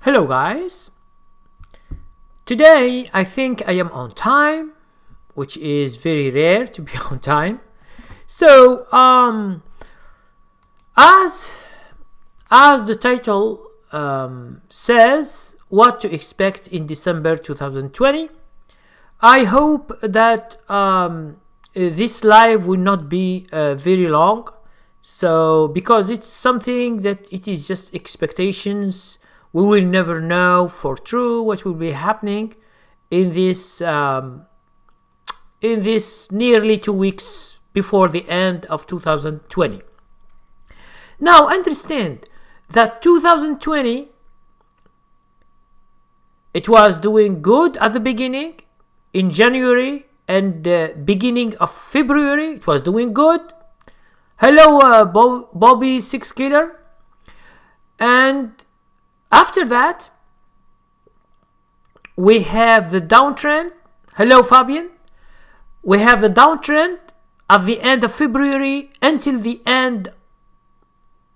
Hello guys. Today I think I am on time, which is very rare to be on time. So as the title says, what to expect in December 2020, I hope that this live will not be very long. So because it's something that it is just expectations, we will never know for true what will be happening in this nearly 2 weeks before the end of 2020. Now understand that 2020, it was doing good at the beginning. In January and the beginning of February, it was doing good. Hello, Bobby Six Killer. And after that, we have the downtrend. Hello, Fabian. We have the downtrend at the end of February until the end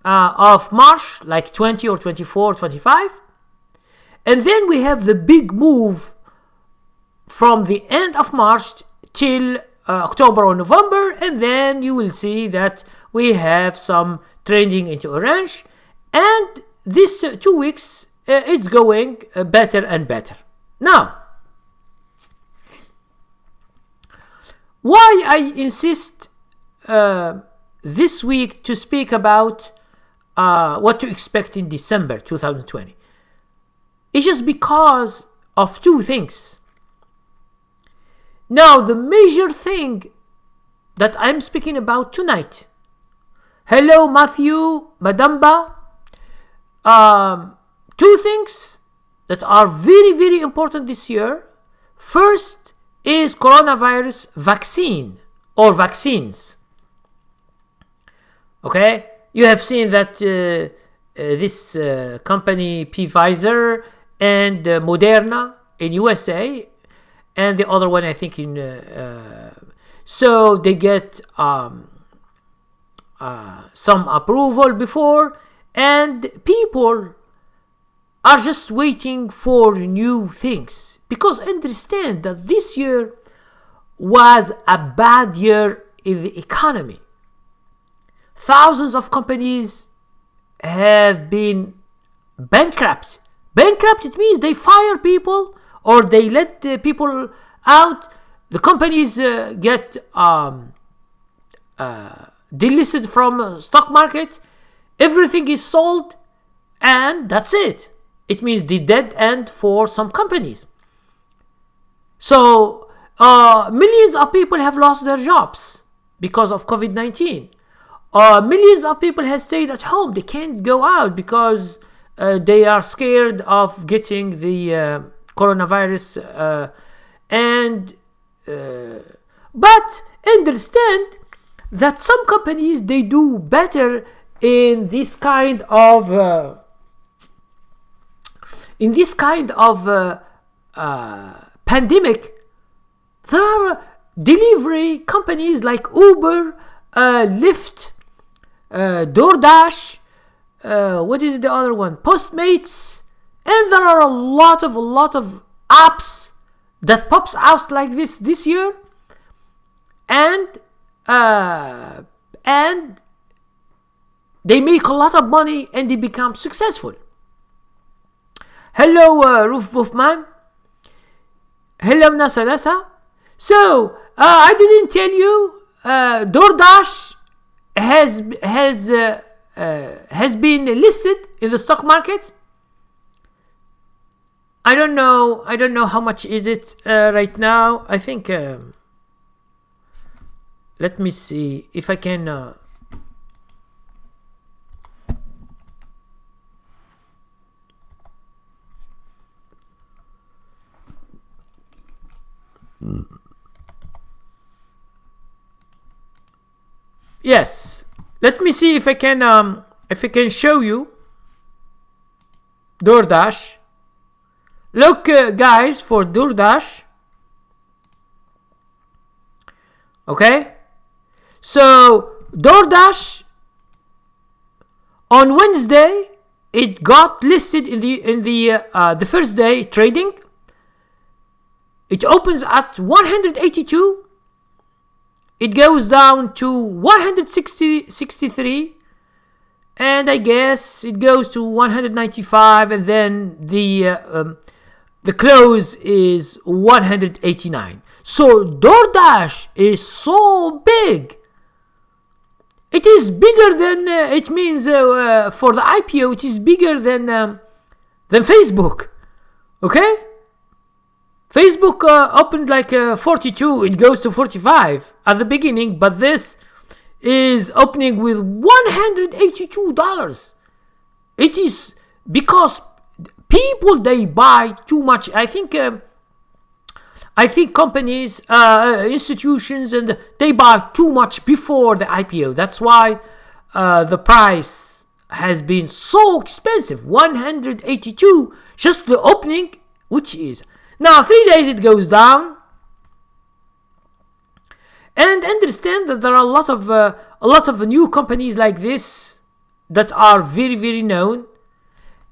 of March, like 20 or 24, 25. And then we have the big move from the end of March till October or November, and then you will see that we have some trending into orange, and this 2 weeks it's going better and better. Now, why I insist this week to speak about what to expect in December 2020? It's just because of two things. Now, the major thing that I'm speaking about tonight. Hello, Matthew Madamba. Two things that are very, very important this year. First is coronavirus vaccine or vaccines. Okay, you have seen that this company Pfizer and Moderna in USA, and the other one I think in so they get some approval before, and people are just waiting for new things, because understand that this year was a bad year in the economy. Thousands of companies have been bankrupt. Bankrupt, it means they fire people or they let the people out. The companies get delisted from stock market. Everything is sold, and that's it. It means the dead end for some companies. So millions of people have lost their jobs because of COVID-19. Millions of people have stayed at home. They can't go out because they are scared of getting the coronavirus. But understand that some companies, they do better in this kind of pandemic. There are delivery companies like Uber, Lyft, DoorDash, what is the other one? Postmates, and there are a lot of apps that pops out like this year, and they make a lot of money and they become successful. Hello, Roof Wolfman. Hello, Nasa. So I didn't tell you, DoorDash has been listed in the stock market. I don't know how much is it right now. I think let me see if I can Yes, let me see if I can show you DoorDash. Look, guys, for DoorDash. Okay, so DoorDash on Wednesday it got listed in the first day trading. It opens at 182. It goes down to 163, and I guess it goes to 195, and then the close is 189. So DoorDash is so big. It is bigger than it means for the IPO. It is bigger than Facebook. Okay. Facebook opened like 42, it goes to 45 at the beginning, but this is opening with $182. It is because people, they buy too much. I think companies, institutions, and they buy too much before the IPO. That's why the price has been so expensive. 182 just the opening, which is now 3 days it goes down. And understand that there are a lot of new companies like this that are very, very known.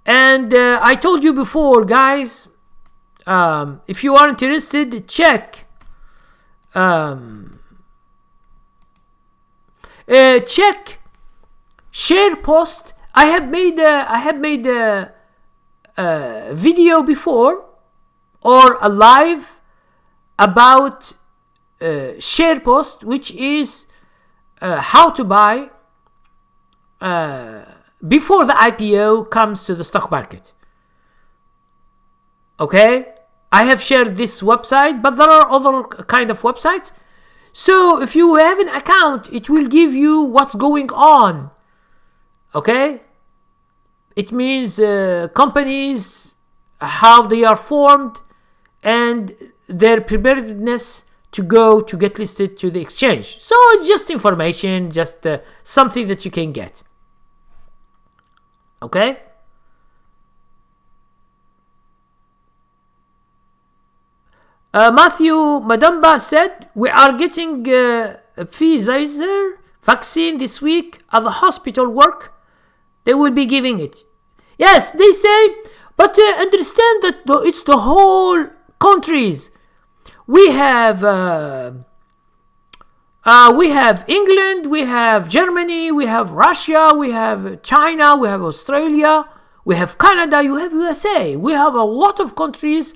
And I told you before, guys, if you are interested, check share post. I have made a video before, or a live about share post, which is how to buy before the IPO comes to the stock market. Okay, I have shared this website, but there are other kind of websites. So if you have an account, it will give you what's going on. Okay, it means companies, how they are formed, and their preparedness to get listed to the exchange. So it's just information, just something that you can get. Okay. Matthew Madamba said, we are getting Pfizer vaccine this week at the hospital work. They will be giving it. Yes, they say, but understand that it's the whole countries. We have England, we have Germany, we have Russia, we have China, we have Australia, we have Canada, you have USA. We have a lot of countries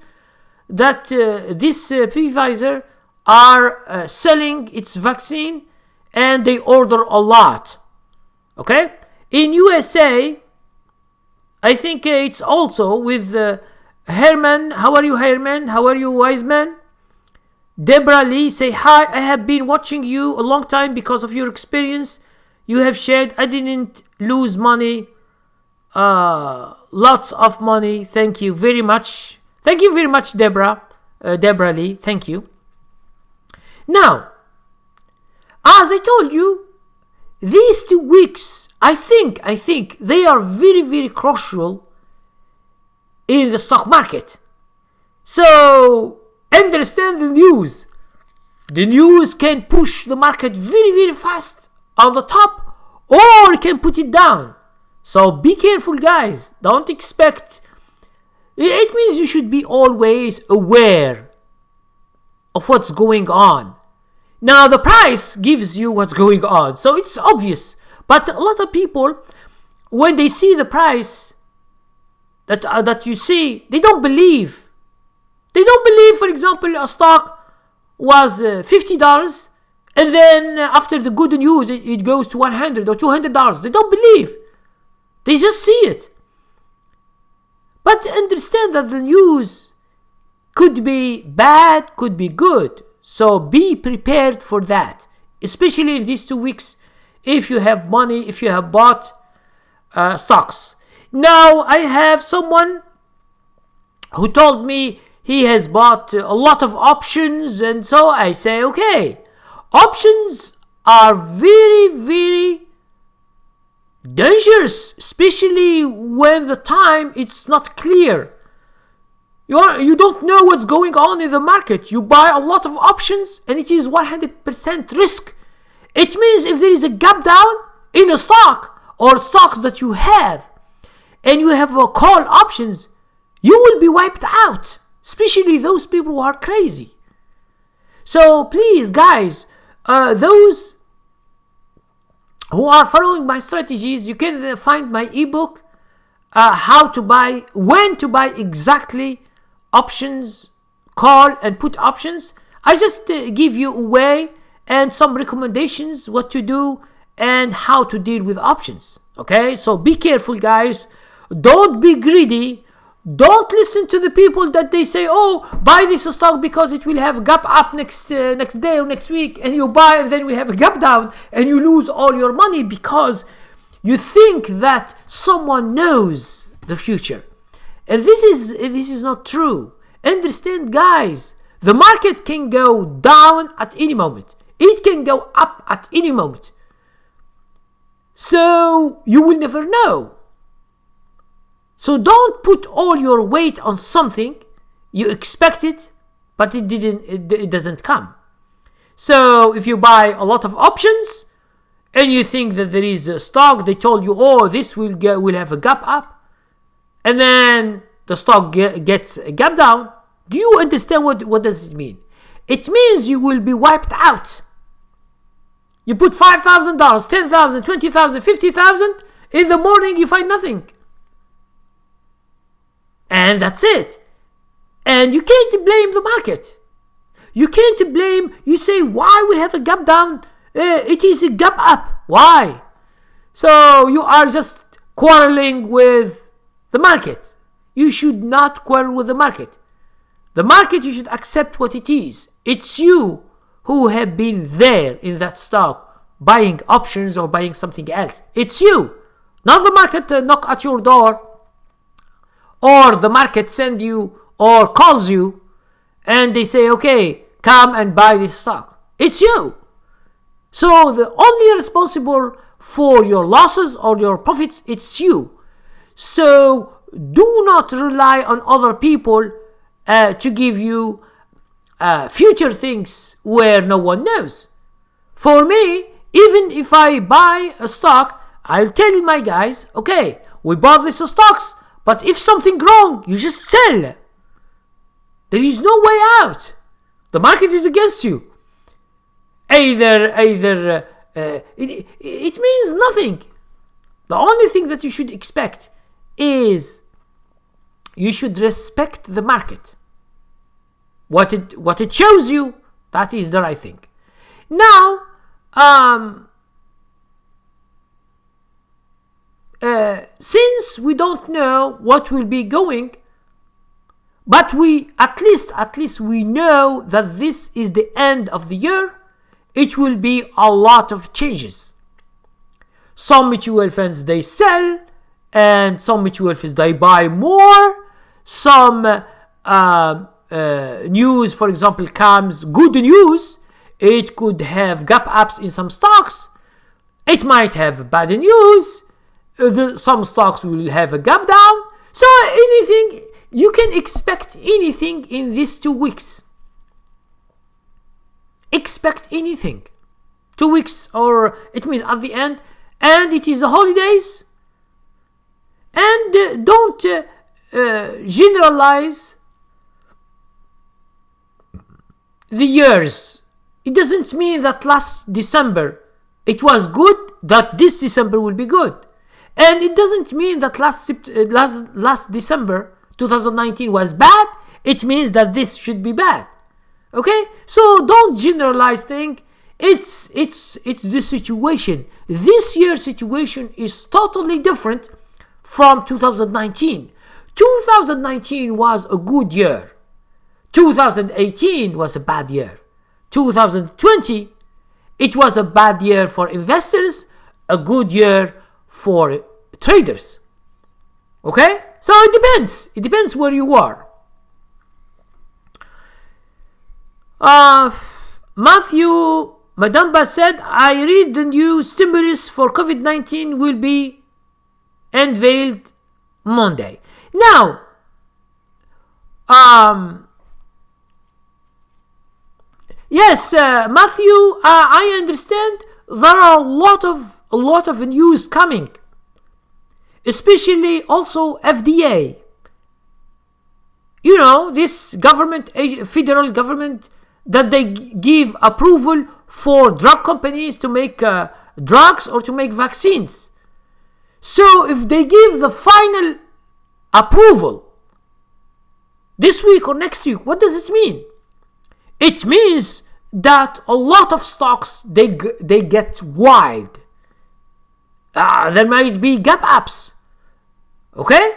that this Pfizer are selling its vaccine, and they order a lot. Okay, in USA, I think it's also with Herman. How are you, Herman? How are you, Wiseman? Deborah Lee say, hi, I have been watching you a long time because of your experience you have shared. I didn't lose money, lots of money. Thank you very much. Thank you very much, Deborah Lee. Thank you. Now, as I told you, these 2 weeks, I think they are very, very crucial in the stock market. So understand the news. The news can push the market very, very fast on the top, or it can put it down. So be careful, guys. Don't expect. It means you should be always aware of what's going on. Now the price gives you what's going on, so it's obvious. But a lot of people, when they see the price that you see, they don't believe. They don't believe, for example, a stock was $50, and then after the good news, it goes to $100 or $200. They don't believe. They just see it. But understand that the news could be bad, could be good. So be prepared for that, especially in these 2 weeks, if you have money, if you have bought stocks. Now, I have someone who told me he has bought a lot of options, and so I say, okay, options are very, very dangerous, especially when the time it's not clear. You don't know what's going on in the market. You buy a lot of options and it is 100% risk. It means if there is a gap down in a stock or stocks that you have, and you have call options, you will be wiped out, especially those people who are crazy. So please, guys, those who are following my strategies, you can find my ebook, how to buy, when to buy exactly options, call and put options. I just give you a way and some recommendations what to do and how to deal with options. Okay, so be careful, guys. Don't be greedy. Don't listen to the people that they say, oh, buy this stock because it will have a gap up next day or next week, and you buy and then we have a gap down and you lose all your money because you think that someone knows the future. And this is not true. Understand, guys, the market can go down at any moment. It can go up at any moment. So you will never know. So don't put all your weight on something you expect it, but it doesn't come. So if you buy a lot of options and you think that there is a stock, they told you, oh, this will have a gap up, and then the stock gets a gap down. Do you understand what does it mean? It means you will be wiped out. You put $5,000, $10,000, $20,000, $50,000, in the morning you find nothing. And that's it. And you can't blame the market. You can't blame, you say, why we have a gap down? It is a gap up. Why? So you are just quarreling with the market. You should not quarrel with the market. The market, you should accept what it is. It's you who have been there in that stock, buying options or buying something else. It's you. Not the market knock at your door, or the market send you or calls you and they say, okay, come and buy this stock. It's you. So the only responsible for your losses or your profits, it's you. So do not rely on other people to give you future things where no one knows. For me, even if I buy a stock, I'll tell my guys, okay, we bought these stocks, but if something wrong, you just sell. There is no way out. The market is against you. It means nothing. The only thing that you should expect is you should respect the market. What it shows you, that is the right thing. Now, since we don't know what will be going, but we at least we know that this is the end of the year, it will be a lot of changes. Some mutual funds they sell, and some mutual funds they buy more. Some news, for example, comes good news. It could have gap ups in some stocks. It might have bad news. Some stocks will have a gap down. So anything, you can expect anything in these 2 weeks. Expect anything. 2 weeks, or it means at the end, and it is the holidays. And don't generalize the years. It doesn't mean that last December it was good, that this December will be good. And it doesn't mean that last December 2019 was bad. It means that this should be bad. Okay? So don't generalize things. It's the situation. This year's situation is totally different from 2019. 2019 was a good year. 2018 was a bad year. 2020, it was a bad year for investors, a good year for traders. Okay? So it depends. It depends where you are. Matthew Madamba said, I read the new stimulus for COVID-19 will be unveiled Monday. Now, yes, Matthew, I understand there are a lot of news coming. especially also FDA. You know, this government, federal government, that they give approval for drug companies to make drugs or to make vaccines. So if they give the final approval this week or next week, what does it mean? It means that a lot of stocks, they get wild. There might be gap ups. Okay?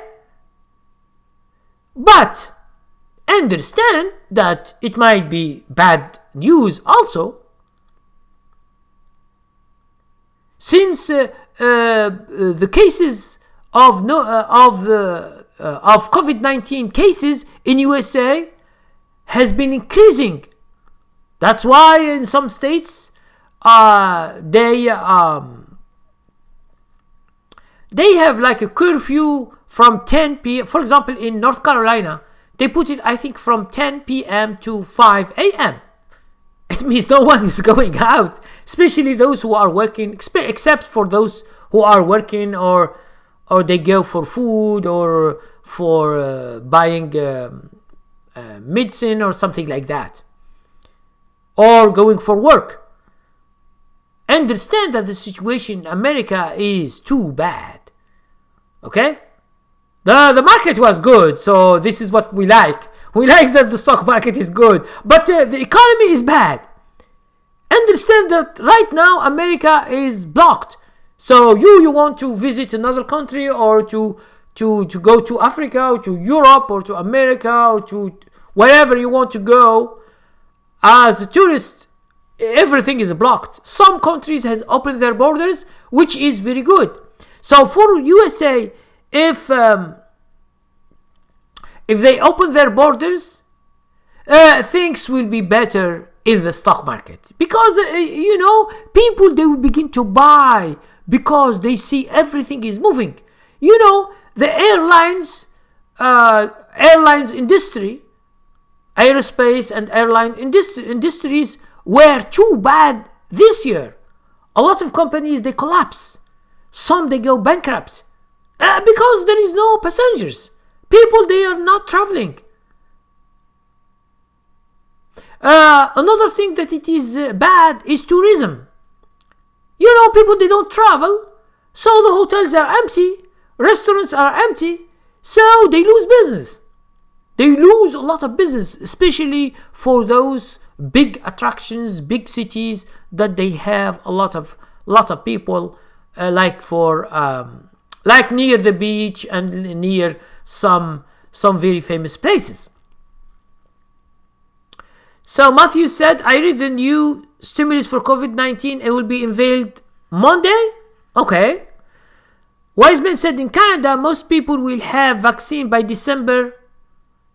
But understand that it might be bad news also, since the cases of COVID-19 cases in USA has been increasing. That's why in some states they have like a curfew from 10 p.m. For example, in North Carolina, they put it, I think, from 10 p.m. to 5 a.m. It means no one is going out, especially those who are working, except for those who are working or they go for food or for buying medicine or something like that, or going for work. Understand that the situation in America is too bad. Okay? The market was good, so this is what we like. We like that the stock market is good, but the economy is bad. Understand that right now America is blocked. So you want to visit another country, or to go to Africa or to Europe or to America or to wherever you want to go as a tourist, everything is blocked. Some countries has opened their borders, which is very good. So for USA, if they open their borders, things will be better in the stock market, because people, they will begin to buy because they see everything is moving. The airlines industry, aerospace and airline industries were too bad this year. A lot of companies, they collapse. Some, they go bankrupt because there is no passengers. People, they are not traveling. Another thing that it is bad is tourism. People, they don't travel, so the hotels are empty, restaurants are empty, so they lose business. They lose a lot of business, especially for those big attractions, big cities that they have a lot of people, like near the beach and near some very famous places. So Matthew said, I read the new stimulus for COVID-19 and will be unveiled Monday. Okay. Wiseman said, in Canada, most people will have vaccine by December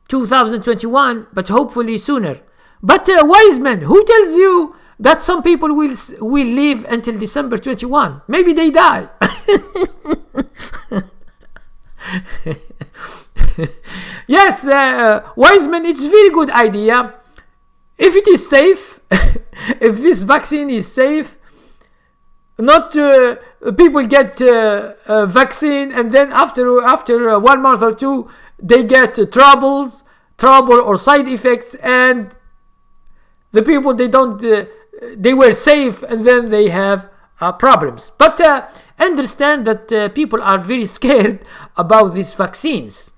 2021, but hopefully sooner. But Wiseman, who tells you that some people will live until December 21? Maybe they die. Yes, Wiseman, it's a very good idea. If it is safe, if this vaccine is safe, not people get a vaccine and then after 1 month or two they get trouble or side effects, and the people, they were safe and then they have problems. But understand that people are very scared about these vaccines.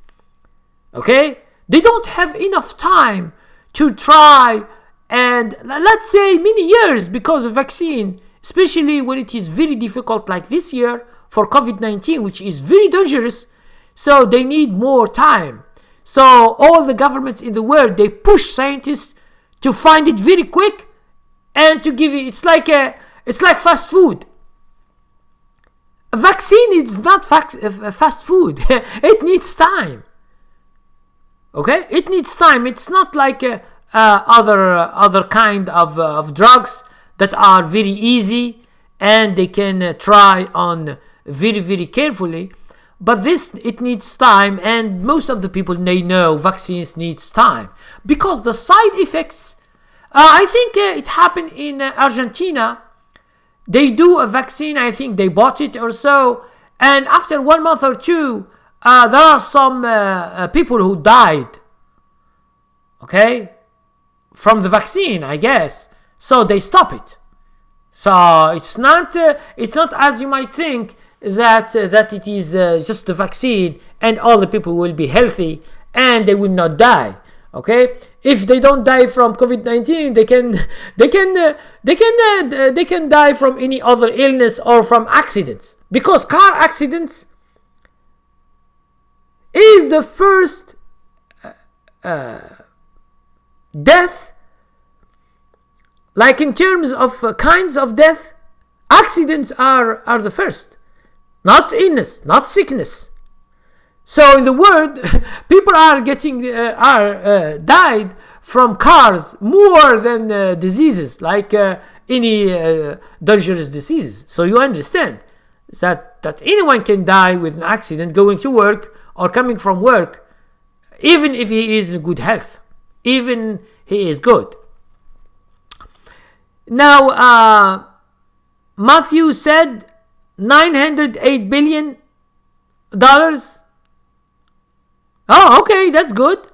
Okay, they don't have enough time to try, and let's say many years, because of vaccine, especially when it is very difficult like this year for COVID-19, which is very dangerous. So they need more time. So all the governments in the world, they push scientists to find it very quick and to give it. It's like fast food. A vaccine is not fast food. It needs time. Okay, it needs time. It's not like other kind of drugs that are very easy and they can try on very, very carefully. But this, it needs time, and most of the people, they know vaccines needs time because the side effects. I think it happened in Argentina. They do a vaccine. I think they bought it or so, and after 1 month or two, there are some people who died, okay, from the vaccine, I guess. So they stop it. So it's not as you might think that it is just the vaccine and all the people will be healthy and they will not die. Okay, if they don't die from COVID-19, they can die from any other illness or from accidents, because car accidents is the first death. Like in terms of kinds of death, accidents are the first, not illness, not sickness. So in the world, people are died from cars more than diseases, like any dangerous diseases. So you understand that anyone can die with an accident going to work or coming from work, even if he is in good health, even he is good. Now, Matthew said $908 billion. Oh, okay, that's good.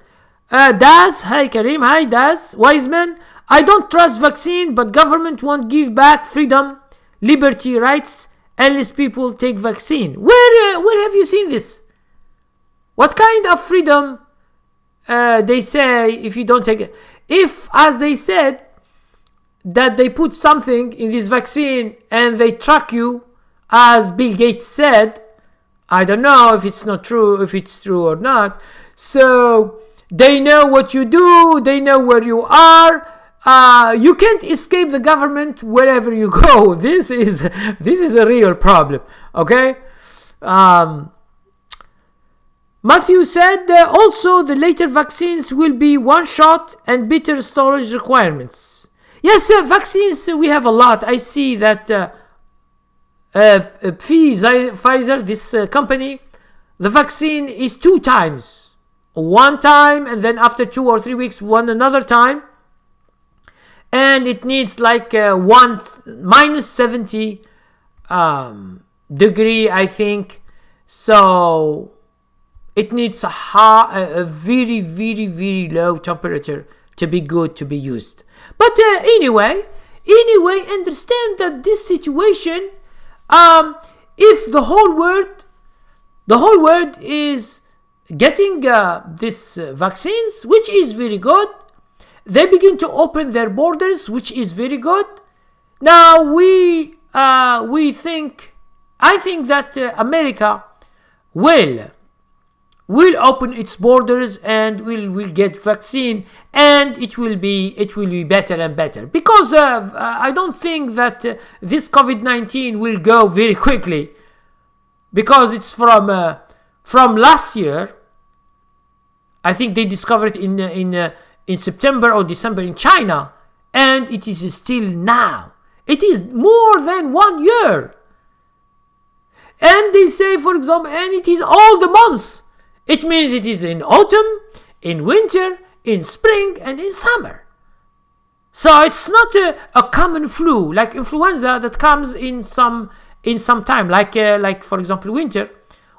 Das, hi Karim, hi Das, Wiseman. I don't trust vaccine, but government won't give back freedom, liberty, rights, unless people take vaccine. Where have you seen this? What kind of freedom they say if you don't take it? If, as they said, that they put something in this vaccine and they track you, as Bill Gates said, I don't know if it's true or not. So they know what you do, they know where you are. You can't escape the government wherever you go. This is a real problem. Okay. Matthew said also the later vaccines will be one shot and better storage requirements. Yes, vaccines we have a lot. I see that Pfizer, this company, the vaccine is 2 times. One time, and then after 2 or 3 weeks, another time. And it needs like minus 70 degree, I think. So it needs a very, very, very low temperature to be good to be used. But anyway, understand that this situation, if the whole world is getting these vaccines, which is very good, they begin to open their borders, which is very good. Now I think that America will open its borders and will get vaccine, and it will be better and better, because I don't think that this COVID-19 will go very quickly, because it's from last year. I think they discovered in September or December in China, and it is still now. It is more than 1 year, and they say, for example, and it is all the months. It means it is in autumn, in winter, in spring, and in summer. So it's not a common flu like influenza that comes in some time. Like for example, winter,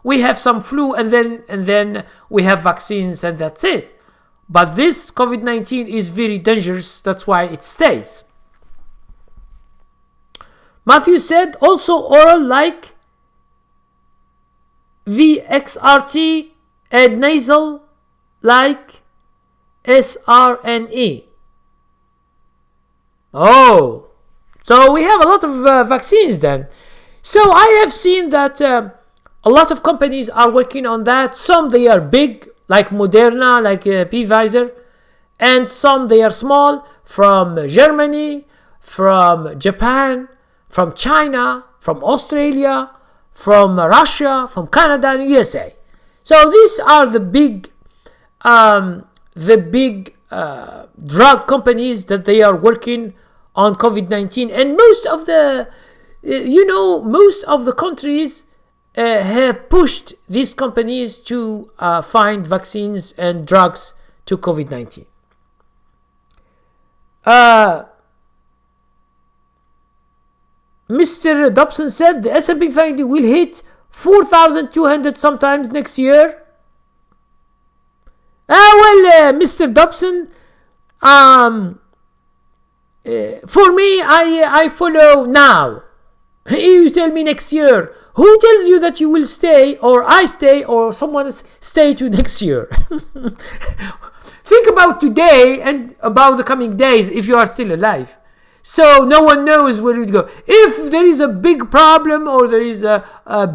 we have some flu, and then we have vaccines, and that's it. But this COVID-19 is very dangerous. That's why it stays. Matthew said also oral like VXRT, and nasal like SRNE. Oh, so we have a lot of vaccines then. So I have seen that a lot of companies are working on that. Some they are big, like Moderna, like Pfizer, and some they are small, from Germany, from Japan, from China, from Australia, from Russia, from Canada, and USA. So these are the big drug companies that they are working on COVID-19, and most of the countries have pushed these companies to find vaccines and drugs to COVID-19. Mr. Dobson said the S&P 500 will hit 4,200 sometimes next year. Mr. Dobson, for me, I follow now. You tell me next year. Who tells you that you will stay, or I stay, or someone else stay to next year? Think about today and about the coming days if you are still alive. So no one knows where it will go. If there is a big problem, or there is a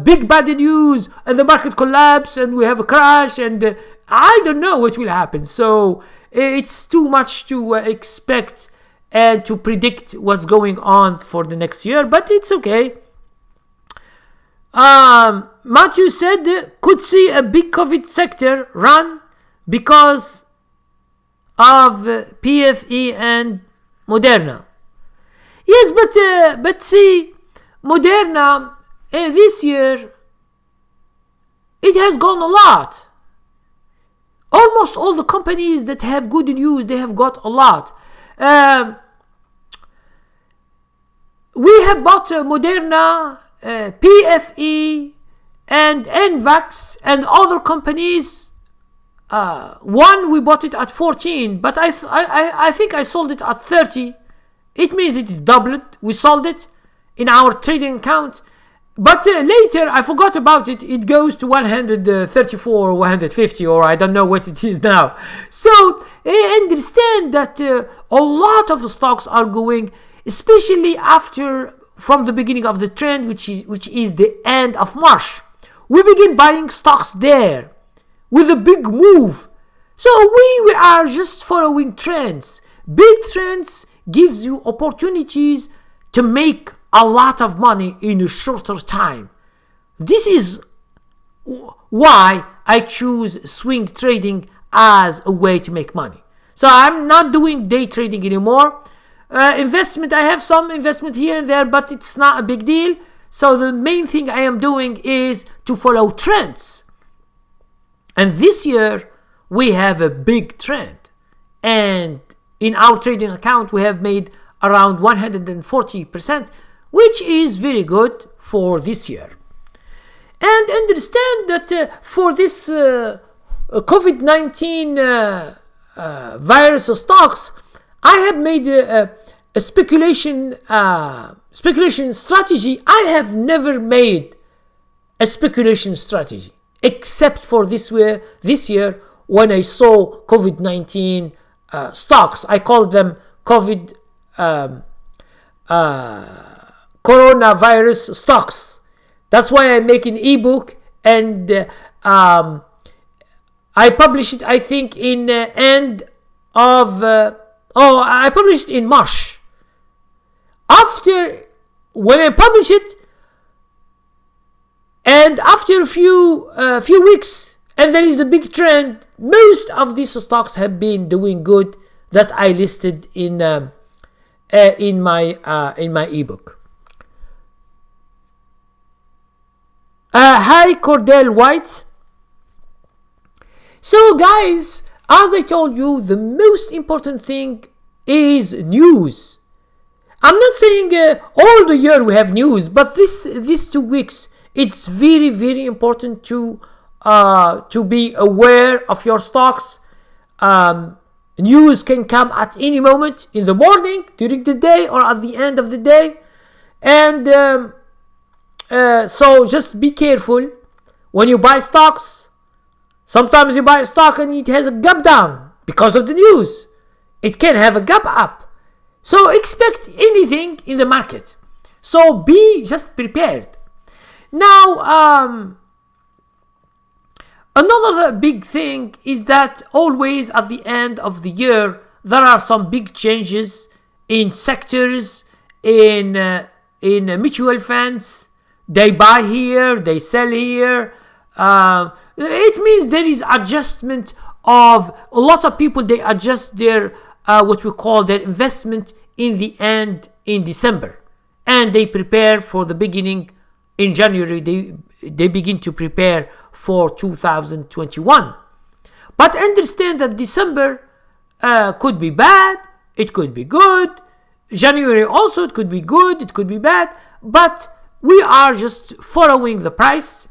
big bad news and the market collapse and we have a crash, and I don't know what will happen. So it's too much to expect and to predict what's going on for the next year, but it's okay. Matthew said could see a big COVID sector run because of PFE and Moderna. Yes, but see, Moderna this year it has gone a lot. Almost all the companies that have good news, they have got a lot. We have bought Moderna, PFE, and NVAX, and other companies. One we bought it at 14, but I think I sold it at 30. It means it is doubled. We sold it in our trading account, but later I forgot about it. It goes to 134 or 150, or I don't know what it is now. So understand that a lot of the stocks are going, especially from the beginning of the trend, which is the end of March. We begin buying stocks there with a big move. So we are just following trends. Big trends gives you opportunities to make a lot of money in a shorter time. This is why I choose swing trading as a way to make money. So I'm not doing day trading anymore. Investment, I have some investment here and there, but it's not a big deal. So the main thing I am doing is to follow trends. And this year we have a big trend, and in our trading account we have made around 140%, which is very good for this year. And understand that for this COVID-19 virus stocks, I have made a speculation strategy. I have never made a speculation strategy except for this year when I saw COVID-19 stocks. I called them coronavirus stocks. That's why I make an ebook, and I published it, I think, in end of I published in March. When I publish it, and after a few weeks, and there is the big trend, most of these stocks have been doing good that I listed in my ebook. Hi, Cordell White. So guys, as I told you, the most important thing is news. I'm not saying all the year we have news, but these 2 weeks, it's very, very important to be aware of your stocks. News can come at any moment, in the morning, during the day, or at the end of the day. And so just be careful when you buy stocks. Sometimes you buy a stock and it has a gap down because of the news. It can have a gap up. So expect anything in the market. So be just prepared. Now, another big thing is that always at the end of the year, there are some big changes in sectors, in mutual funds. They buy here, they sell here. It means there is adjustment of a lot of people. They adjust their what we call their investment in the end in December, and they prepare for the beginning in January. They begin to prepare for 2021. But understand that December could be bad, it could be good. January also, it could be good, it could be bad. But we are just following the price,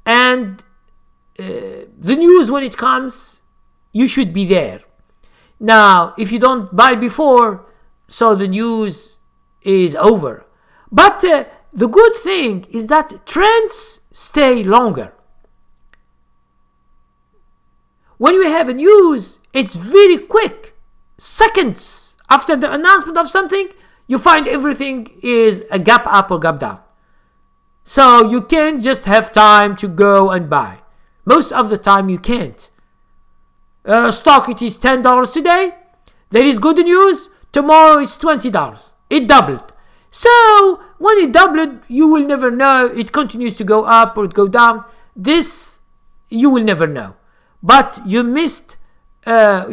and the news, when it comes, you should be there. Now, if you don't buy before, so the news is over. But the good thing is that trends stay longer. When we have a news, it's very quick. Seconds after the announcement of something, you find everything is a gap up or gap down. So you can't just have time to go and buy. Most of the time you can't. Stock, it is $10 today. There is good news. Tomorrow it's $20. It doubled. So when it doubled, you will never know. It continues to go up or go down. This you will never know. But you missed the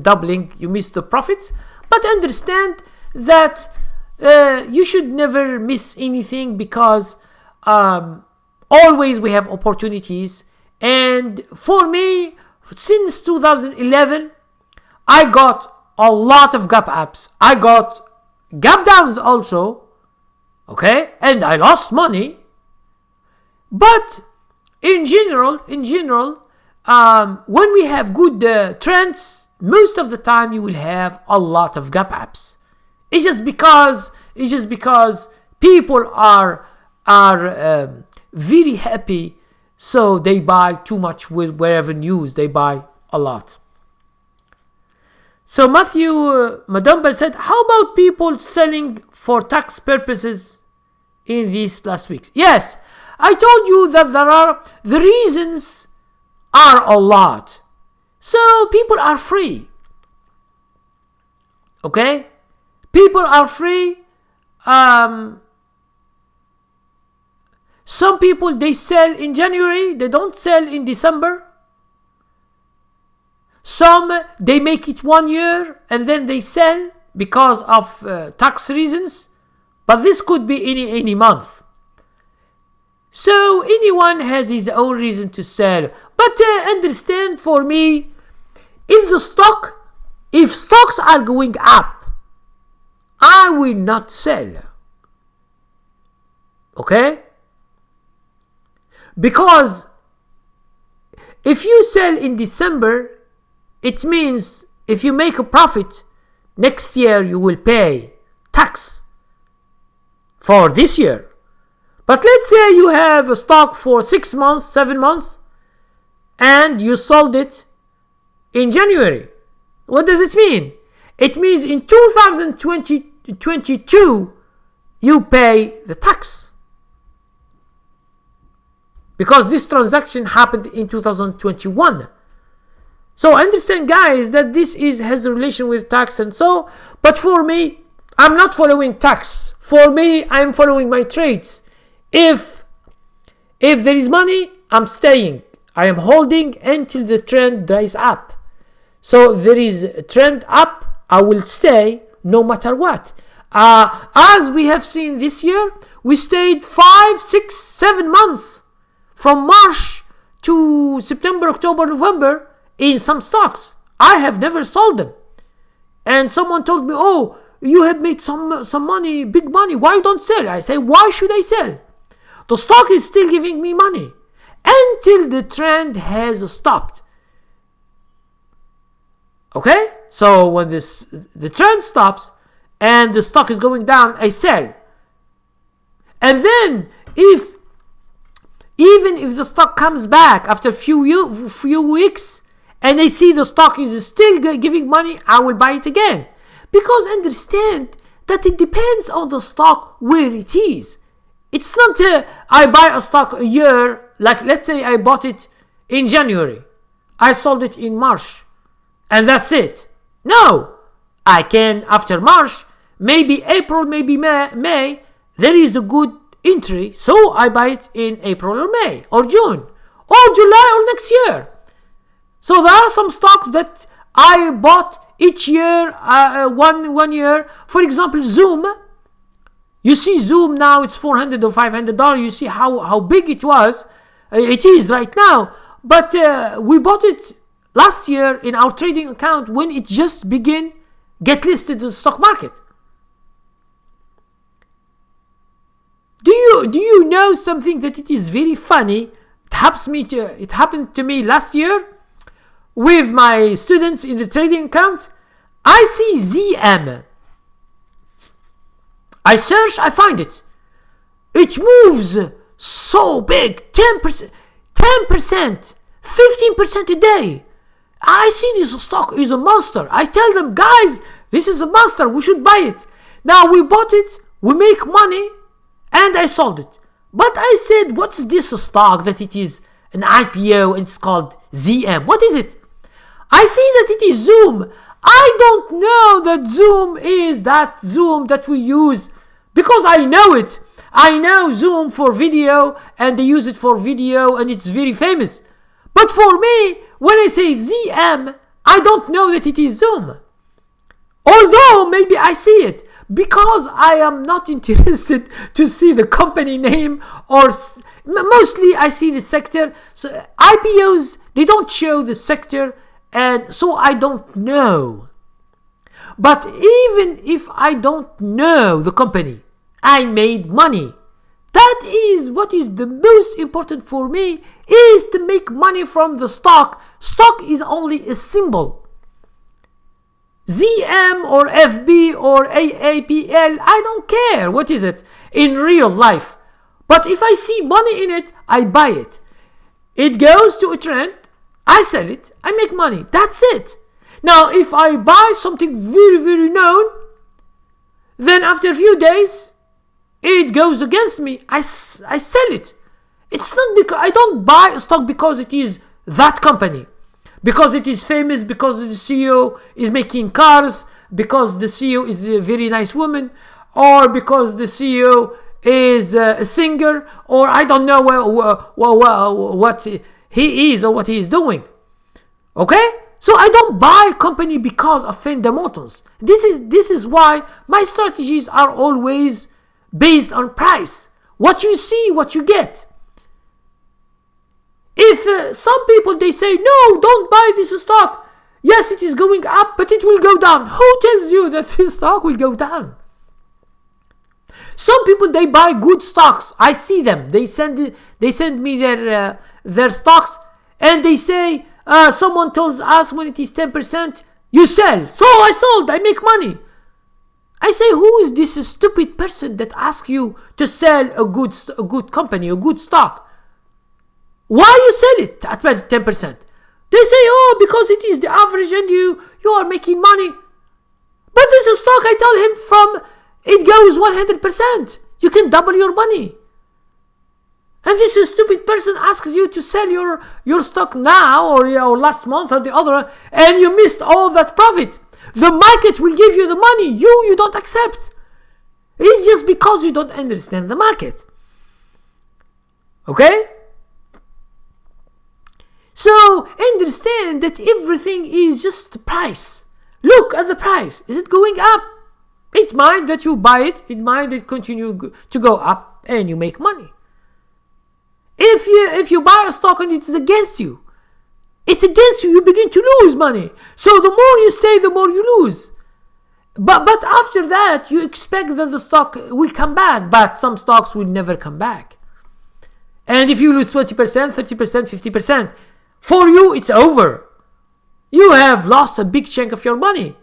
doubling. You missed the profits. But understand that you should never miss anything, because always we have opportunities. And for me, since 2011, I got a lot of gap ups. I got gap downs also. Okay, and I lost money. But in general, when we have good trends, most of the time you will have a lot of gap ups. It's just because people are very happy, so they buy too much with wherever news. They buy a lot. So Matthew Madamba said, how about people selling for tax purposes in these last weeks? Yes, I told you that the reasons are a lot. So people are free. Okay? People are free. Some people, they sell in January, they don't sell in December. Some, they make it 1 year and then they sell because of tax reasons. But this could be any month. So anyone has his own reason to sell. But understand, for me, if stocks are going up, I will not sell. Okay? Because if you sell in December, it means if you make a profit, next year you will pay tax for this year. But let's say you have a stock for 6 months, 7 months, and you sold it in January. What does it mean? It means in 2022, you pay the tax. Because this transaction happened in 2021. So understand, guys, that this has a relation with tax and so. But for me, I'm not following tax. For me, I'm following my trades. If there is money, I'm staying. I am holding until the trend dries up. So if there is a trend up, I will stay no matter what. As we have seen this year, we stayed 5, 6, 7 months from March to September, October, November in some stocks. I have never sold them. And someone told me, oh, you have made some money, big money. Why don't sell? I say, why should I sell? The stock is still giving me money until the trend has stopped. Okay? So when the trend stops and the stock is going down, I sell. And then even if the stock comes back after a few weeks and I see the stock is still giving money, I will buy it again. Because understand that it depends on the stock where it is. It's not I buy a stock a year, like let's say I bought it in January. I sold it in March. And that's it. No. I can, after March, maybe April, maybe May, there is a good entry. So I buy it in April or May or June or July or next year. So there are some stocks that I bought each year, one year. For example, Zoom. You see Zoom now, it's $400 or $500. You see how big it was. It is right now. But we bought it last year in our trading account when it just began get listed in the stock market. Do you know something that it is very funny? It happened to me last year with my students in the trading account. I see ZM. I search, I find it. It moves so big, 10%, 15% a day. I see this stock is a monster. I tell them, guys, this is a monster. We should buy it. Now we bought it. We make money. And I sold it. But I said, what's this stock that it is an IPO and it's called ZM? What is it? I see that it is Zoom. I don't know that Zoom is that Zoom that we use because I know it. I know Zoom for video and they use it for video and it's very famous. But for me, when I say ZM, I don't know that it is Zoom. Although maybe I see it because I am not interested to see the company name or mostly I see the sector. So IPOs, they don't show the sector and so I don't know. But even if I don't know the company, I made money. That is what is the most important for me, is to make money from the stock. Stock is only a symbol. ZM or FB or AAPL, I don't care what is it in real life. But if I see money in it, I buy it. It goes to a trend, I sell it, I make money. That's it. Now, if I buy something very, very known, then after a few days, it goes against me. I sell it. It's not because I don't buy a stock because it is that company, because it is famous, because the CEO is making cars, because the CEO is a very nice woman, or because the CEO is a singer, or I don't know what he is or what he is doing. Okay? So I don't buy a company because of fundamentals. This is why my strategies are always based on price. What you see, what you get. If some people, they say, no, don't buy this stock. Yes, it is going up, but it will go down. Who tells you that this stock will go down? Some people, they buy good stocks. I see them. They send me their stocks, and they say, someone tells us when it is 10%, you sell. So I sold. I make money. I say, who is this stupid person that asks you to sell a good company, a good stock? Why you sell it at 10%? They say, oh, because it is the average and you are making money. But this is stock, I tell him, from it goes 100%. You can double your money. And this stupid person asks you to sell your stock now or last month or the other, and you missed all that profit. The market will give you the money. You don't accept. It's just because you don't understand the market. Okay? So understand that everything is just price. Look at the price. Is it going up? It might that you buy it. It might that continue to go up and you make money. If you buy a stock and it is against you, it's against you begin to lose money. So the more you stay, the more you lose. But after that, you expect that the stock will come back. But some stocks will never come back. And if you lose 20%, 30%, 50%, for you, it's over. You have lost a big chunk of your money.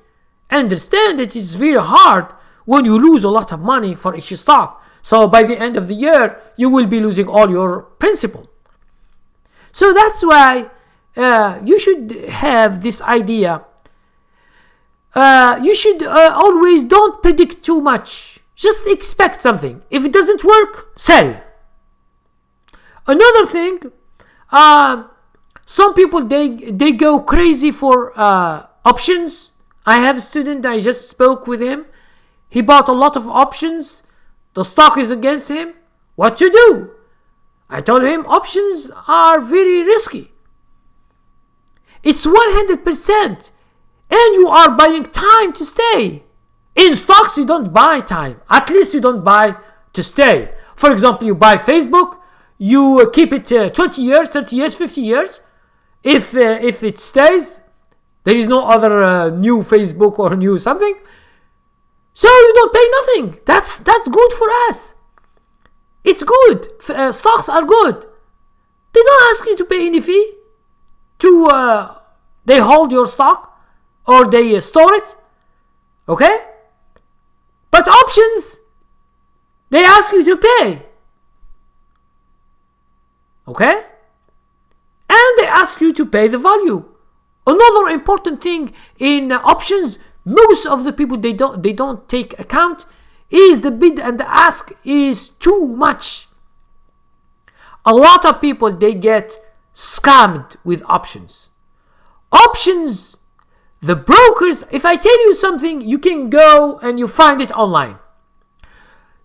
Understand that it's very hard when you lose a lot of money for each stock. So by the end of the year, you will be losing all your principal. So that's why you should have this idea. You should always don't predict too much. Just expect something. If it doesn't work, sell. Another thing, some people, they go crazy for options. I have a student, I just spoke with him. He bought a lot of options. The stock is against him. What to do? I told him options are very risky. It's 100%. And you are buying time to stay. In stocks, you don't buy time. At least you don't buy to stay. For example, you buy Facebook. You keep it 20 years, 30 years, 50 years. If it stays, there is no other new Facebook or new something. So you don't pay nothing. That's good for us. It's good. Stocks are good. They don't ask you to pay any fee to they hold your stock or they store it. Okay? But options, they ask you to pay. Okay? And they ask you to pay the value. Another important thing in options, most of the people they don't take account, is the bid and the ask is too much. A lot of people, they get scammed with options. Options, the brokers, if I tell you something, you can go and you find it online.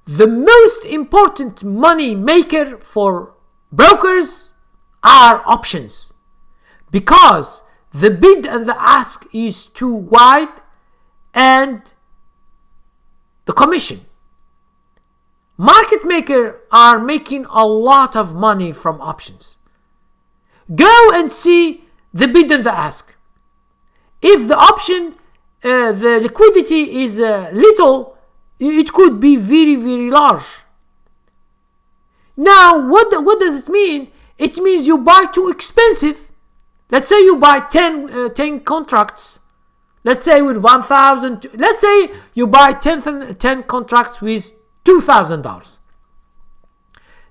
The most important money maker for brokers are options, because the bid and the ask is too wide, and the commission. Market makers are making a lot of money from options. Go and see the bid and the ask. If the option, the liquidity is little, it could be very, very large. Now, what does it mean? It means you buy too expensive. Let's say you buy 10 contracts. Let's say with 1,000. Let's say you buy 10 contracts with $2,000.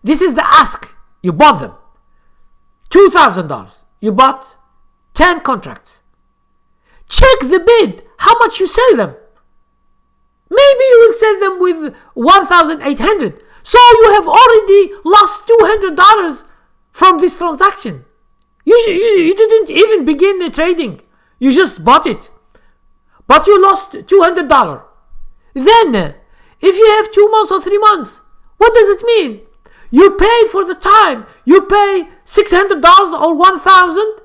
This is the ask. You bought them. $2,000. You bought 10 contracts. Check the bid. How much you sell them? Maybe you will sell them with 1,800. So you have already lost $200 from this transaction. You didn't even begin the trading. You just bought it. But you lost $200. Then, if you have 2 months or 3 months, what does it mean? You pay for the time. You pay $600 or $1,000.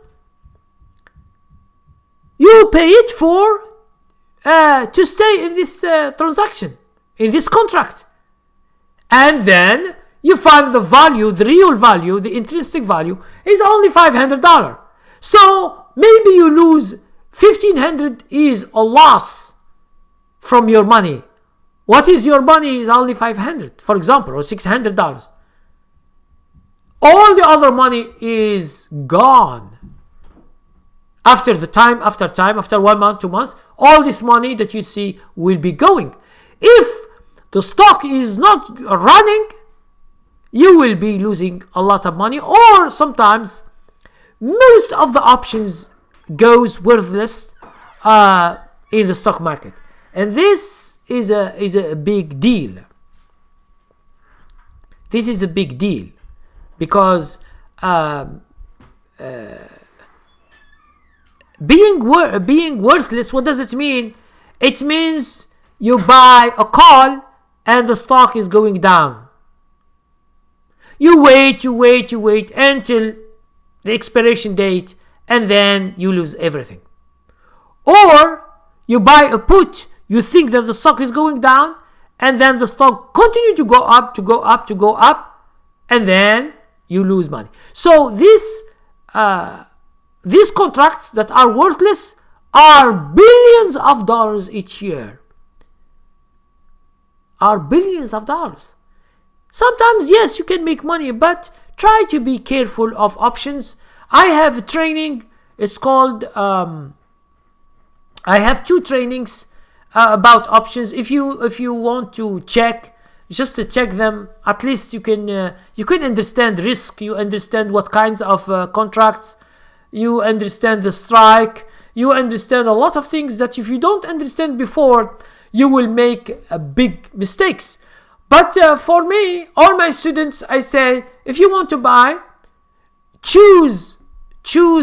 You pay it for to stay in this transaction, in this contract. And then you find the value, the real value, the intrinsic value is only $500. So maybe you lose $1,500 is a loss from your money. What is your money is only $500, for example, or $600. All the other money is gone. After 1 month, 2 months, all this money that you see will be going. If the stock is not running, you will be losing a lot of money, or sometimes most of the options goes worthless in the stock market. And this is a big deal. This is a big deal because being worthless, what does it mean? It means you buy a call and the stock is going down. You wait until the expiration date, and then you lose everything. Or you buy a put, you think that the stock is going down, and then the stock continue to go up, and then you lose money. So these contracts that are worthless are billions of dollars each year. Are billions of dollars. Sometimes, yes, you can make money, but try to be careful of options. I have a training. It's called. I have 2 trainings about options. If you want to check, just to check them, at least you can understand risk. You understand what kinds of contracts. You understand the strike. You understand a lot of things that if you don't understand before, you will make big mistakes. But for me, all my students, I say, if you want to buy, choose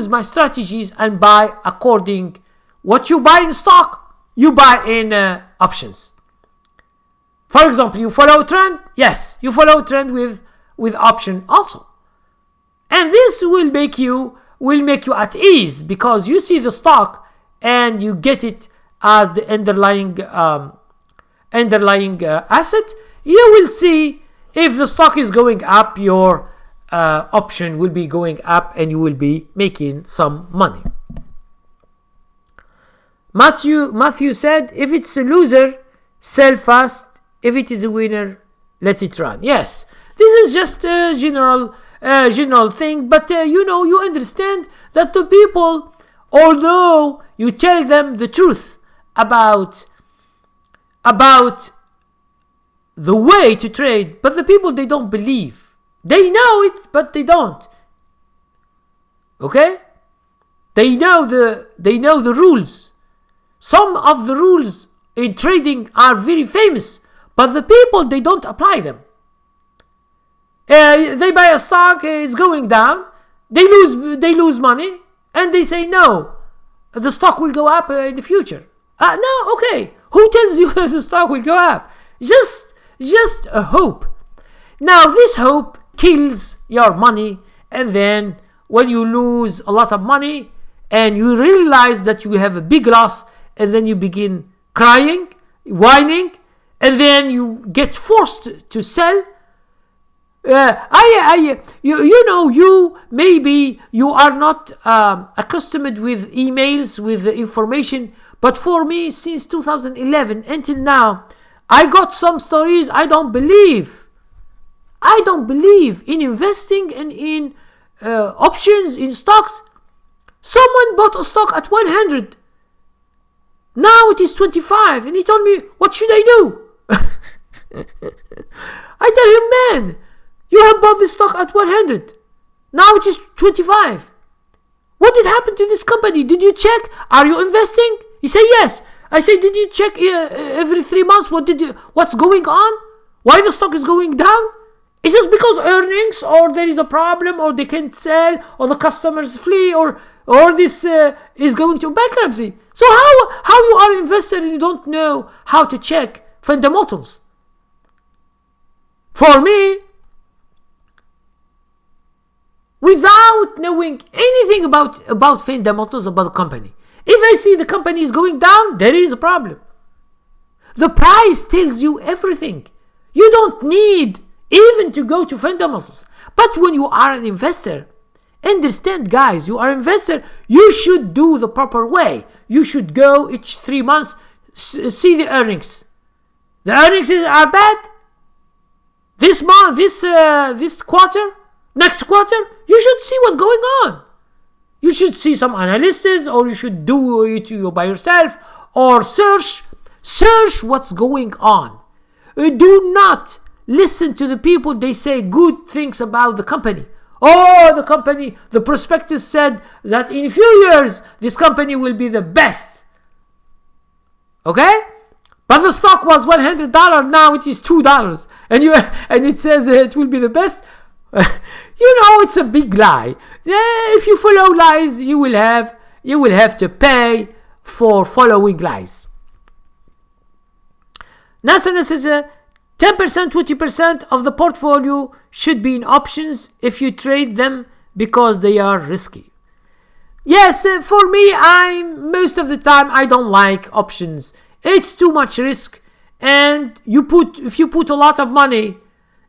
my strategies and buy according what you buy in stock, you buy in options. For example, you follow a trend, yes, you follow a trend with option also, and this will make you at ease because you see the stock and you get it as the underlying asset. You will see if the stock is going up, your option will be going up and you will be making some money. Matthew said, if it's a loser, sell fast. If it is a winner, let it run. Yes, This is just a general thing, but you understand that the people, although you tell them the truth about the way to trade, but the people, they don't believe. They know it, but they don't. Okay? They know the rules. Some of the rules in trading are very famous, but the people, they don't apply them. They buy a stock, it's going down, they lose money, and they say no, the stock will go up in the future. No, okay. Who tells you that the stock will go up? Just a hope. Now this hope kills your money, and then when you lose a lot of money and you realize that you have a big loss, and then you begin crying, whining, and then you get forced to sell. You maybe you are not accustomed with emails, with information, but for me, since 2011 until now, I got some stories. I don't believe in investing and in options, in stocks. Someone bought a stock at 100. Now it is 25, and he told me, what should I do? I tell him, man, you have bought this stock at 100. Now it is 25. What did happen to this company? Did you check? Are you investing? He said, yes. I said, did you check every 3 months? What's going on? Why the stock is going down? Is this because earnings, or there is a problem, or they can't sell, or the customers flee, or this is going to bankruptcy? So how you are invested and you don't know how to check fundamentals? For me, without knowing anything about fundamentals about the company, if I see the company is going down, there is a problem. The price tells you everything. You don't need even to go to fundamentals. But when you are an investor, understand, guys, you are an investor, you should do the proper way. You should go each 3 months, see the earnings. The earnings are bad. This month, this quarter, next quarter, you should see what's going on. You should see some analysts, or you should do it by yourself, or search what's going on. Do not listen to the people. They say good things about the company. Oh, the company, the prospectus said that in a few years this company will be the best. Okay? But the stock was $100, now it is $2, and it says it will be the best. It's a big lie. If you follow lies, you will have to pay for following lies. NASA says 10%, 20% of the portfolio should be in options if you trade them because they are risky. Yes, for me, most of the time I don't like options. It's too much risk, and if you put a lot of money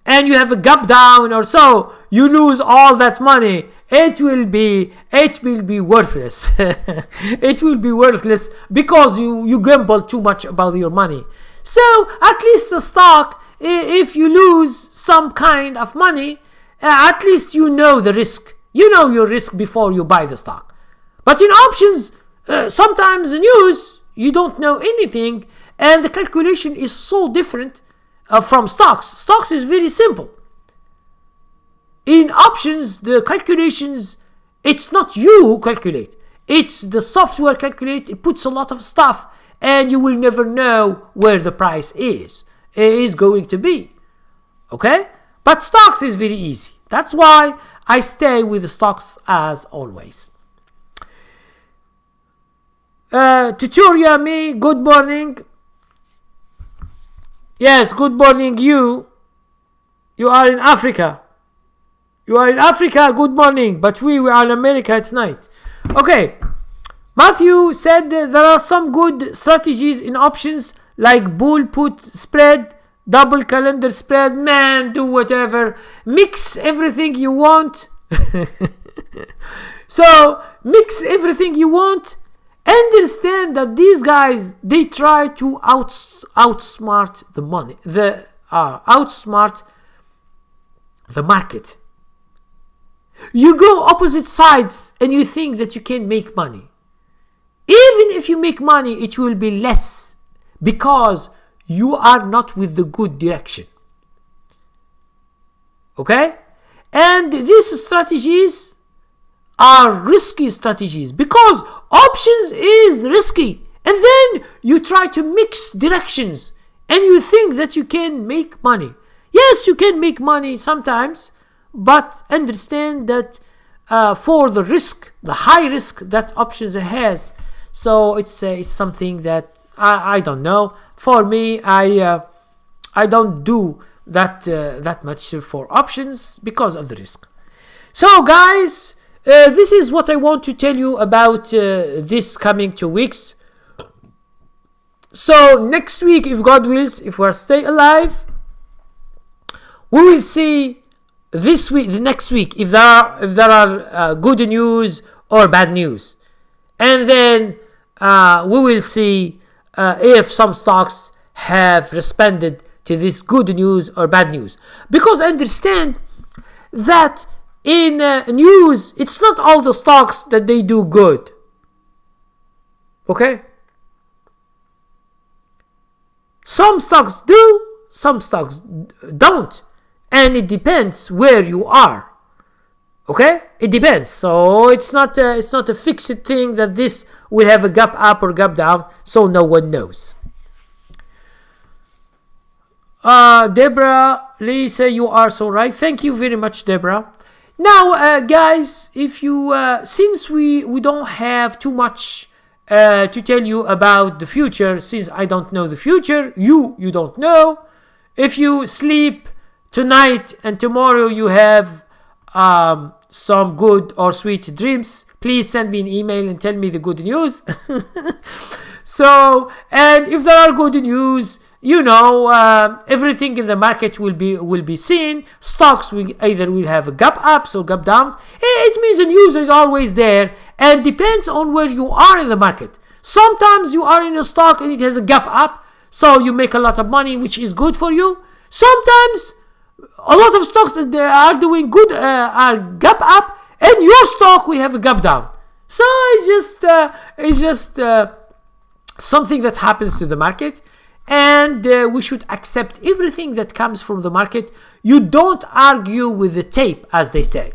and you have a gap down or so, you lose all that money. It will be worthless. It will be worthless because you gamble too much about your money. So at least the stock, if you lose some kind of money, at least you know the risk. You know your risk before you buy the stock. But in options, sometimes the news, you don't know anything, and the calculation is so different from stocks. Stocks is very simple. In options, the calculations, it's not you who calculate. It's the software calculate. It puts a lot of stuff, and you will never know where the price is going to be. Okay? But stocks is very easy. That's why I stay with the stocks as always. Tutorial me, good morning. Yes, good morning you. You are in Africa. Good morning. But we are in America, it's night. Okay. Matthew said there are some good strategies in options like bull put spread, double calendar spread. Man, do whatever. Mix everything you want. So, mix everything you want. Understand that these guys, they try to outsmart the money. Outsmart the market. You go opposite sides and you think that you can make money. Even if you make money, it will be less because you are not with the good direction. Okay? And these strategies are risky strategies because options is risky. And then you try to mix directions and you think that you can make money. Yes, you can make money sometimes, but understand that for the risk, the high risk that options has, so it's something that I don't know. For me, I don't do that much for options because of the risk. So guys, this is what I want to tell you about this coming 2 weeks. So next week, if God wills, if we stay alive, we will see this week, the next week, if there are good news or bad news, and then we will see if some stocks have responded to this good news or bad news. Because understand that in news, it's not all the stocks that they do good. Okay? Some stocks do, some stocks don't. And it depends where you are. Okay? It depends. So it's not a fixed thing that this will have a gap up or gap down. So no one knows. Deborah Lee say you are so right. Thank you very much, Deborah. Now, guys, if you since we don't have too much to tell you about the future, since I don't know the future, you don't know. If you sleep tonight and tomorrow you have some good or sweet dreams, please send me an email and tell me the good news. So, and if there are good news, everything in the market will be seen. Stocks will have a gap ups or gap downs. It means the news is always there and depends on where you are in the market. Sometimes you are in a stock and it has a gap up, so you make a lot of money, which is good for you. Sometimes a lot of stocks that they are doing good are gap up, and your stock will have a gap down. So it's just something that happens to the market, and we should accept everything that comes from the market. You don't argue with the tape, as they say.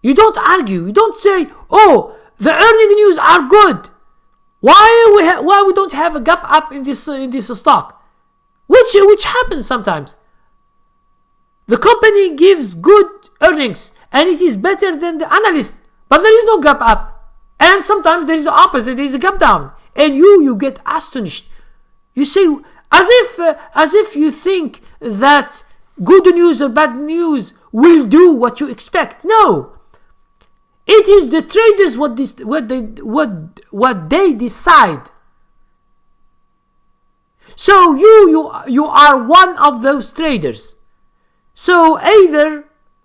You don't argue. You don't say, "Oh, the earning news are good. Why we don't have a gap up in this stock?" Which happens sometimes. The company gives good earnings and it is better than the analyst, but there is no gap up. And sometimes there is the opposite, there is a gap down. And you get astonished. You say, as if you think that good news or bad news will do what you expect. No. It is the traders what they decide. So you are one of those traders. So either,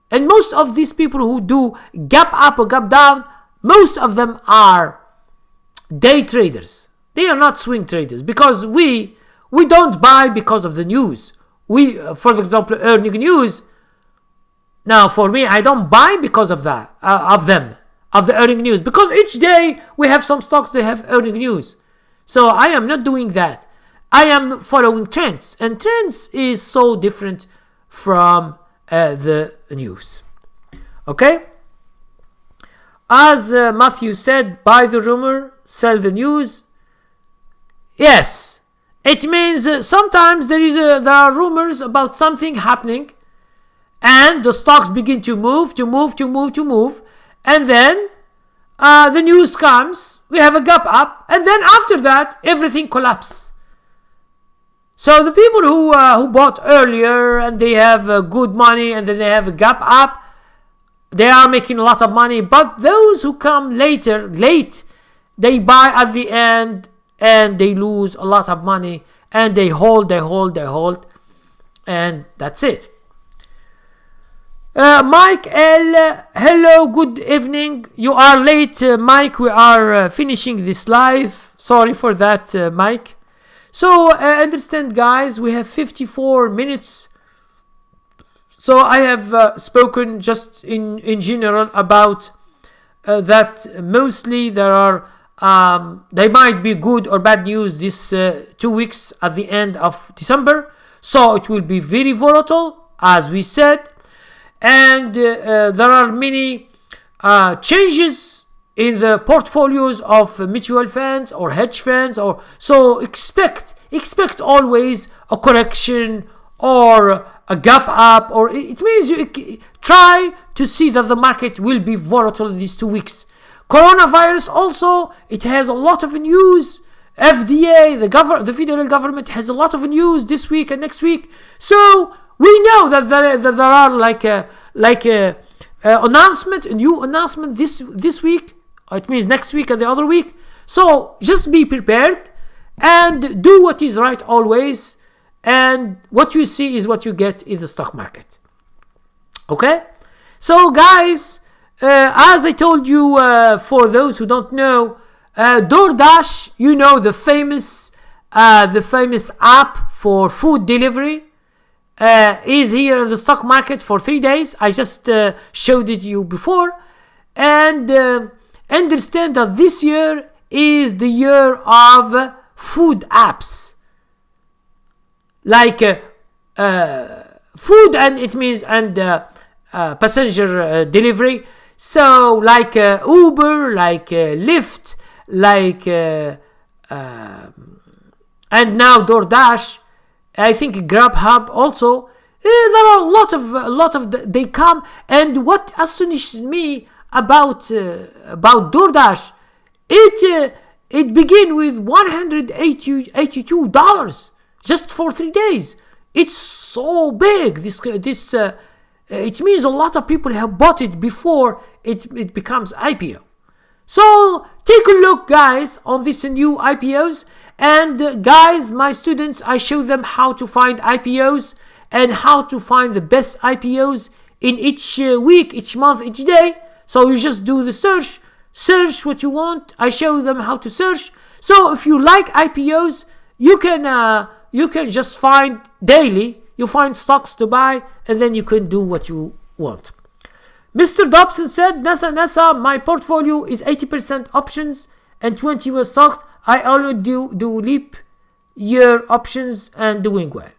and most of these people who do gap up or gap down, most of them are day traders. They are not swing traders because we don't buy because of the news. For example, earning news. Now, for me, I don't buy because of that, of the earning news, because each day we have some stocks that have earning news. So I am not doing that. I am following trends, and trends is so different from the news. Okay? As Matthew said, buy the rumor, sell the news. Yes, it means sometimes there are rumors about something happening, and the stocks begin to move, and then the news comes, we have a gap up, and then after that, everything collapses. So the people who bought earlier and they have good money and then they have a gap up, they are making a lot of money. But those who come late, they buy at the end and they lose a lot of money and they hold, and that's it. Mike L, hello, good evening. You are late, Mike. We are finishing this live. Sorry for that, Mike. So understand, guys, we have 54 minutes. So I have spoken just in general about that mostly there are they might be good or bad news this 2 weeks at the end of December. So it will be very volatile, as we said, and there are many changes in the portfolios of mutual funds or hedge funds, or so expect always a correction or a gap up, or it means you try to see that the market will be volatile in these 2 weeks. Coronavirus also, it has a lot of news. FDA, the federal government has a lot of news this week and next week. So we know that there are like a announcement, a new announcement this week. It means next week and the other week. So just be prepared and do what is right always. And what you see is what you get in the stock market. Okay? So guys, as I told you, for those who don't know, DoorDash, you know, the famous app for food delivery, is here in the stock market for 3 days. I just showed it to you before. And understand that this year is the year of food apps. Like food, and it means passenger delivery. So like Uber, like Lyft, like and now DoorDash. I think GrabHub also. There are a lot of they come. And what astonishes me about DoorDash, it begin with $182 just for 3 days. It's so big. This it means a lot of people have bought it before it becomes IPO. So take a look, guys, on these new IPOs. And guys, my students, I show them how to find IPOs and how to find the best IPOs in each week, each month, each day. So you just do the search what you want. I show them how to search. So if you like IPOs, you can just find daily. You find stocks to buy, and then you can do what you want. Mr. Dobson said, Nasa, my portfolio is 80% options and 20 US stocks. I only do leap year options and doing well.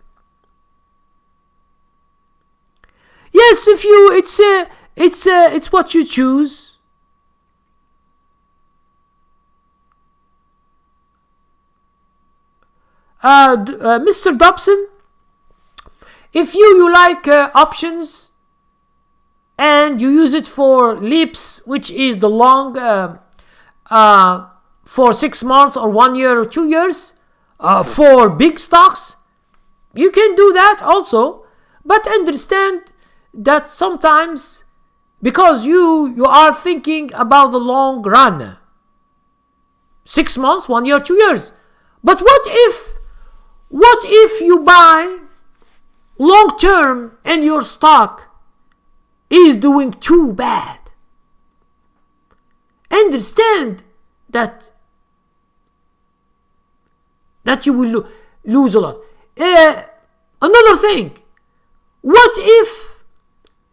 Yes, if you, it's what you choose. Mr. Dobson, if you like options and you use it for leaps, which is the long for 6 months or 1 year or 2 years, for big stocks, you can do that also. But understand that sometimes, because you are thinking about the long run, 6 months, 1 year, 2 years. But what if you buy long term and your stock is doing too bad? Understand that you will lose a lot. Another thing, what if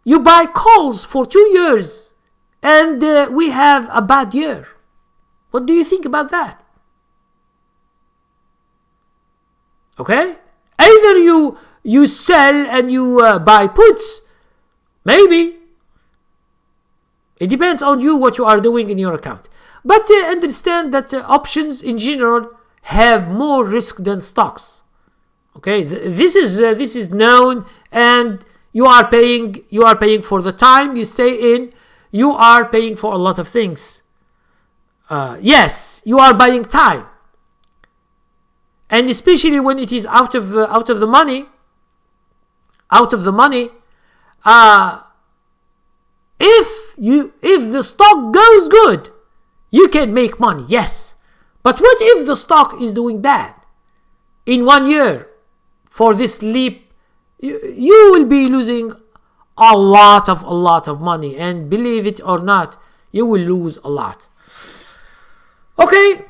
you buy calls for 2 years and we have a bad year? What do you think about that? Okay? Either you sell and you buy puts. Maybe. It depends on you what you are doing in your account. But understand that options in general have more risk than stocks. Okay? This is known, and you are paying for the time you stay in. You are paying for a lot of things. Yes, you are buying time. And especially when it is out of the money, if the stock goes good, you can make money, yes. But what if the stock is doing bad? In 1 year, for this leap, you will be losing a lot of money, and believe it or not, you will lose a lot. Okay.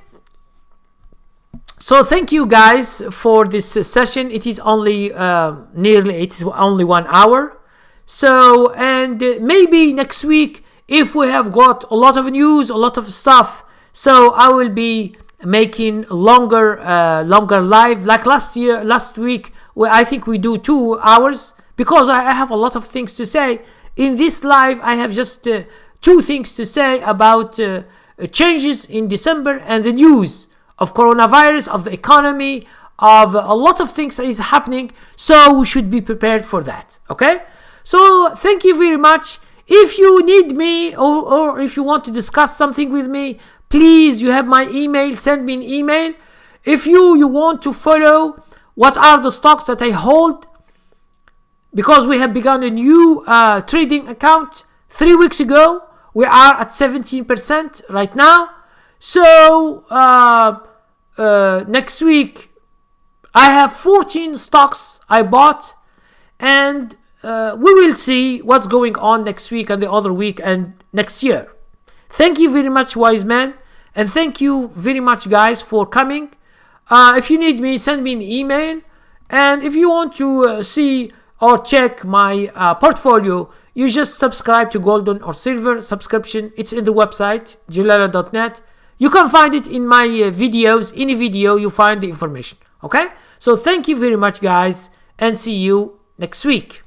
So thank you guys for this session. It is only only 1 hour. So, and maybe next week, if we have got a lot of news, a lot of stuff, so I will be making longer live, like last week, where I think we do 2 hours, because I have a lot of things to say. In this live, I have just 2 things to say about changes in December and the news of coronavirus, of the economy, of a lot of things that is happening. So we should be prepared for that. Okay? So thank you very much. If you need me, or if you want to discuss something with me, please, you have my email, send me an email. If you want to follow what are the stocks that I hold, because we have begun a new trading account 3 weeks ago. We are at 17% right now. So next week I have 14 stocks I bought, and we will see what's going on next week and the other week and next year. Thank you very much, wise man, and thank you very much, guys, for coming. If you need me, send me an email, and if you want to see or check my portfolio, you just subscribe to Golden or Silver subscription. It's in the website, Djellala.net. You can find it in my videos. Any video, you find the information. Okay? So thank you very much, guys, and see you next week.